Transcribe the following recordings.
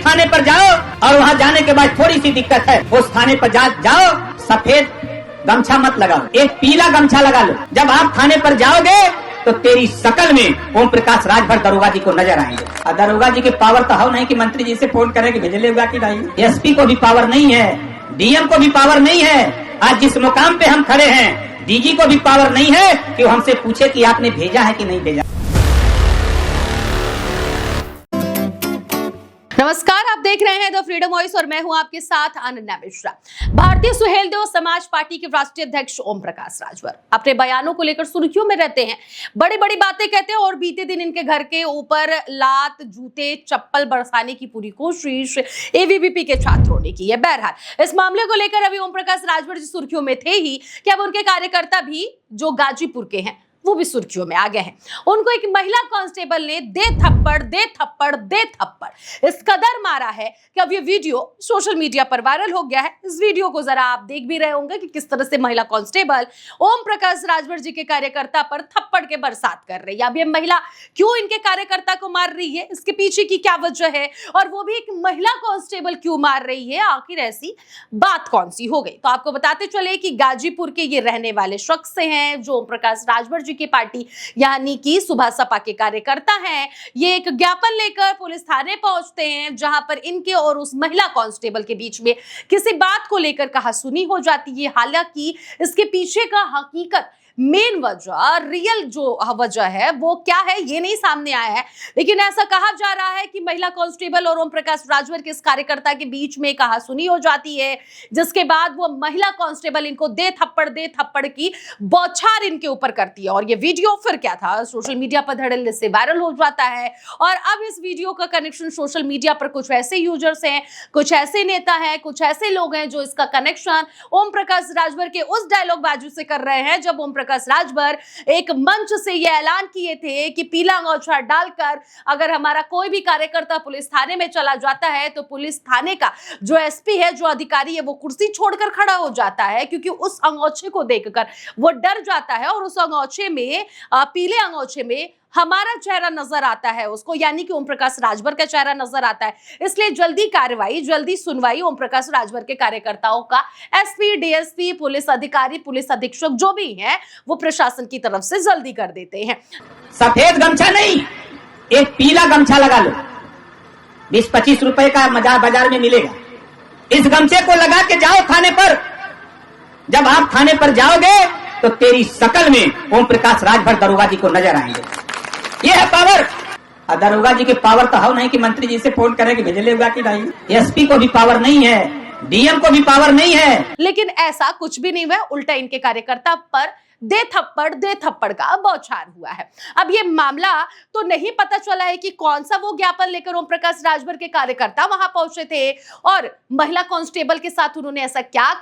थाने पर जाओ और वहाँ जाने के बाद थोड़ी सी दिक्कत है, उस थाने पर जाओ, सफेद गमछा मत लगाओ, एक पीला गमछा लगा लो। जब आप थाने पर जाओगे तो तेरी शकल में ओम प्रकाश राजभर दरोगा जी को नजर आएंगे। और दरोगा जी के पावर तो हो नहीं कि मंत्री जी से फोन करें कि भेजले होगा कि नहीं। एसपी को भी पावर नहीं है, डीएम को भी पावर नहीं है। आज जिस मुकाम पे हम खड़े हैं, डीजी को भी पावर नहीं है कि वो हमसे पूछे कि आपने भेजा है कि नहीं भेजा। नमस्कार, आप देख रहे हैं द फ्रीडम वॉइस और मैं हूं आपके साथ अनन्या मिश्रा। भारतीय सुहेलदेव समाज पार्टी के राष्ट्रीय अध्यक्ष ओम प्रकाश राजभर अपने बयानों को लेकर सुर्खियों में रहते हैं, बड़ी बड़ी बातें कहते हैं और बीते दिन इनके घर के ऊपर लात, जूते, चप्पल बरसाने की पूरी कोशिश एबीवीपी के छात्रों ने की है। बहरहाल इस मामले को लेकर अभी ओम प्रकाश राजभर जी सुर्खियों में थे ही कि अब उनके कार्यकर्ता भी जो गाजीपुर के हैं वो भी सुर्खियों में आ गए हैं। उनको एक महिला कांस्टेबल ने दे थप्पड़ इस कदर मारा है कि अब ये वीडियो सोशल मीडिया पर वायरल हो गया है। इस वीडियो को जरा आप देख भी रहे होंगे कि किस तरह से महिला कांस्टेबल ओम प्रकाश राजभर जी के कार्यकर्ता पर थप्पड़ के बरसात कर रही है। अब ये महिला क्यों इनके कार्यकर्ता को मार रही है, इसके पीछे की क्या वजह है और वो भी एक महिला कांस्टेबल क्यों मार रही है, आखिर ऐसी बात कौन सी हो गई। तो आपको बताते चले कि गाजीपुर के ये रहने वाले शख्स हैं जो ओम प्रकाश राजभर की पार्टी यानी कि सुबह सपा के कार्यकर्ता हैं। ये एक ज्ञापन लेकर पुलिस थाने पहुंचते हैं जहां पर इनके और उस महिला कांस्टेबल के बीच में किसी बात को लेकर कहासुनी हो जाती है। हालांकि इसके पीछे का हकीकत मेन वजह, रियल जो वजह है वो क्या है ये नहीं सामने आया है, लेकिन ऐसा कहा जा रहा है कि महिला कांस्टेबल और ओम प्रकाश राजभर के इस कार्यकर्ता के बीच में कहासुनी हो जाती है, जिसके बाद वो महिला कांस्टेबल इनको दे थप्पड़ की बौछार इनके ऊपर करती है। और ये वीडियो फिर क्या था, सोशल मीडिया पर धड़ल्ले से वायरल हो जाता है। और अब इस वीडियो का कनेक्शन सोशल मीडिया पर कुछ ऐसे यूजर्स हैं, कुछ ऐसे नेता हैं, कुछ ऐसे लोग हैं जो इसका कनेक्शन ओम प्रकाश राजभर के उस डायलॉग बाजू से कर रहे हैं जब ओम प्रकाश राजभर एक मंच से यह ऐलान किए थे कि पीला अंगोछा डालकर अगर हमारा कोई भी कार्यकर्ता पुलिस थाने में चला जाता है तो पुलिस थाने का जो एसपी है, जो अधिकारी है, वो कुर्सी छोड़कर खड़ा हो जाता है क्योंकि उस अंगोछे को देखकर वो डर जाता है और उस अंगोछे में, पीले अंगोछे में हमारा चेहरा नजर आता है उसको, यानी कि ओम प्रकाश राजभर का चेहरा नजर आता है। इसलिए जल्दी कार्रवाई, जल्दी सुनवाई ओम प्रकाश राजभर के कार्यकर्ताओं का एसपी, डीएसपी, पुलिस अधिकारी, पुलिस अधीक्षक जो भी हैं वो प्रशासन की तरफ से जल्दी कर देते हैं। सफेद गमछा नहीं, एक पीला गमछा लगा लो, 20-25 रुपए का बाजार में मिलेगा। इस गमछे को लगा के जाओ थाने पर। जब आप थाने पर जाओगे तो तेरी शकल में ओम प्रकाश राजभर दरोगा जी को नजर आएंगे। ये है पावर। और दरोगा जी के पावर तो हो नहीं कि मंत्री जी से फोन करें कि भेजले होगा कि नहीं। एसपी को भी पावर नहीं है, डीएम को भी पावर नहीं है। लेकिन ऐसा कुछ भी नहीं हुआ, उल्टा इनके कार्यकर्ता पर दे थप्पड़ का बौछार हुआ है। अब ये मामला तो नहीं पता चला है कि कौन सा वो ज्ञापन लेकर ओम प्रकाश राजभर के कार्यकर्ता वहां पहुंचे थे और महिला कांस्टेबल के साथ उन्होंने ऐसा क्या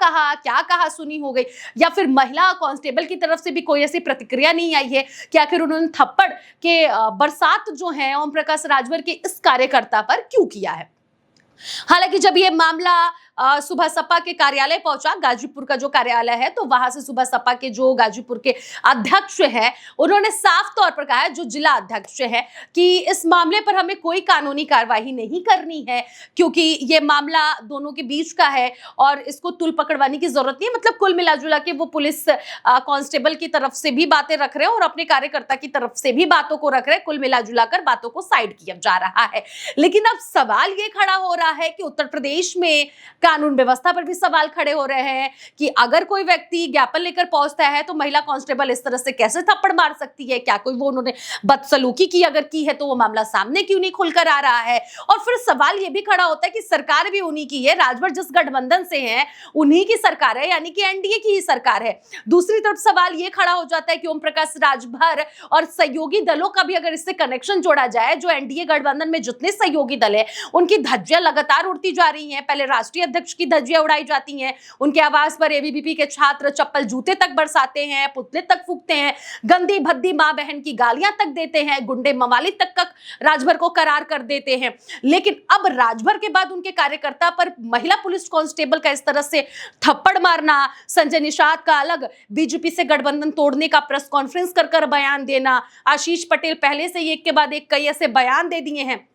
कहा सुनी हो गई, या फिर महिला कांस्टेबल की तरफ से भी कोई ऐसी प्रतिक्रिया नहीं आई है कि आखिर उन्होंने थप्पड़ के बरसात जो है ओम प्रकाश राजभर के इस कार्यकर्ता पर क्यों किया है। हालांकि जब ये मामला सुबह सपा के कार्यालय पहुंचा, गाजीपुर का जो कार्यालय है, तो वहां से सुबह सपा के जो गाजीपुर के अध्यक्ष हैं उन्होंने साफ तौर पर कहा है, जो जिला अध्यक्ष है, कि इस मामले पर हमें कोई कानूनी कार्रवाई नहीं करनी है क्योंकि ये मामला दोनों के बीच का है और इसको तुल पकड़वाने की जरूरत नहीं है। मतलब कुल मिलाजुला के वो पुलिस कांस्टेबल की तरफ से भी बातें रख रहे हैं और अपने कार्यकर्ता की तरफ से भी बातों को रख रहे हैं। कुल मिलाजुला कर बातों को साइड किया जा रहा है। लेकिन अब सवाल ये खड़ा हो रहा है कि उत्तर प्रदेश में कानून व्यवस्था पर भी सवाल खड़े हो रहे हैं कि अगर कोई व्यक्ति ज्ञापन लेकर पहुंचता है तो महिला कांस्टेबल इस तरह से कैसे थप्पड़ मार सकती है। क्या कोई वो उन्होंने बदसलूकी की अगर की है तो वो मामला सामने क्यों नहीं खुलकर आ रहा है। और फिर सवाल ये भी खड़ा होता है कि सरकार भी उन्हीं की है, राजभर जिस गठबंधन से है उन्हीं की सरकार है, यानी कि एनडीए की ही सरकार है। दूसरी तरफ सवाल ये खड़ा हो जाता है कि ओम प्रकाश राजभर और सहयोगी दलों का भी अगर इससे कनेक्शन जोड़ा जाए, जो एनडीए गठबंधन में जितने सहयोगी दल है उनकी धज्जियां लगातार उड़ती जा रही हैं। पहले राष्ट्रीय अध्यक्ष की धज्जियां उड़ाई जाती हैं, उनके आवास पर एबीवीपी के छात्र चप्पल जूते तक बरसाते हैं, पुतले तक फूंकते हैं, गंदी भद्दी मां बहन की गालियां तक देते हैं, गुंडे मवाली तक राजभर को करार कर देते हैं। लेकिन अब राजभर के बाद उनके कार्यकर्ता पर महिला पुलिस कांस्टेबल का इस तरह से थप्पड़ मारना, संजय निषाद का अलग बीजेपी से गठबंधन तोड़ने का प्रेस कॉन्फ्रेंस कर बयान देना, आशीष पटेल पहले से एक के बाद एक कई ऐसे बयान दे दिए हैं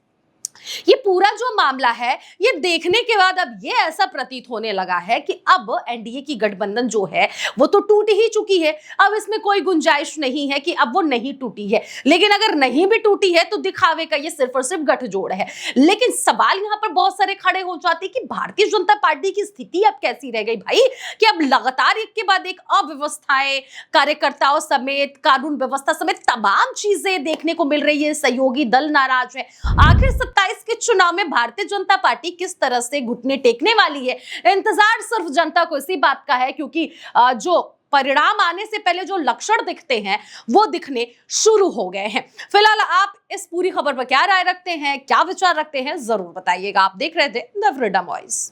ये पूरा जो मामला है, ये देखने के बाद अब ये ऐसा प्रतीत होने लगा है कि अब एनडीए की गठबंधन जो है वो तो टूट ही चुकी है। अब इसमें कोई गुंजाइश नहीं है कि अब वो नहीं टूटी है। लेकिन अगर नहीं भी टूटी है तो दिखावे का ये सिर्फ और सिर्फ गठजोड़ है। लेकिन सवाल यहां पर बहुत सारे खड़े हो जाते कि भारतीय जनता पार्टी की स्थिति अब कैसी रह गई भाई, कि अब लगातार एक के बाद एक अव्यवस्थाएं, कार्यकर्ताओं समेत, कानून व्यवस्था समेत तमाम चीजें देखने को मिल रही है। सहयोगी दल नाराज है। आखिर 27 के चुनाव में भारतीय जनता पार्टी किस तरह से घुटने टेकने वाली है, इंतजार सिर्फ जनता को इसी बात का है, क्योंकि जो परिणाम आने से पहले जो लक्षण दिखते हैं वो दिखने शुरू हो गए हैं। फिलहाल आप इस पूरी खबर पर क्या राय रखते हैं, क्या विचार रखते हैं, जरूर बताइएगा। आप देख रहे थे द फ्रीडम वॉइस।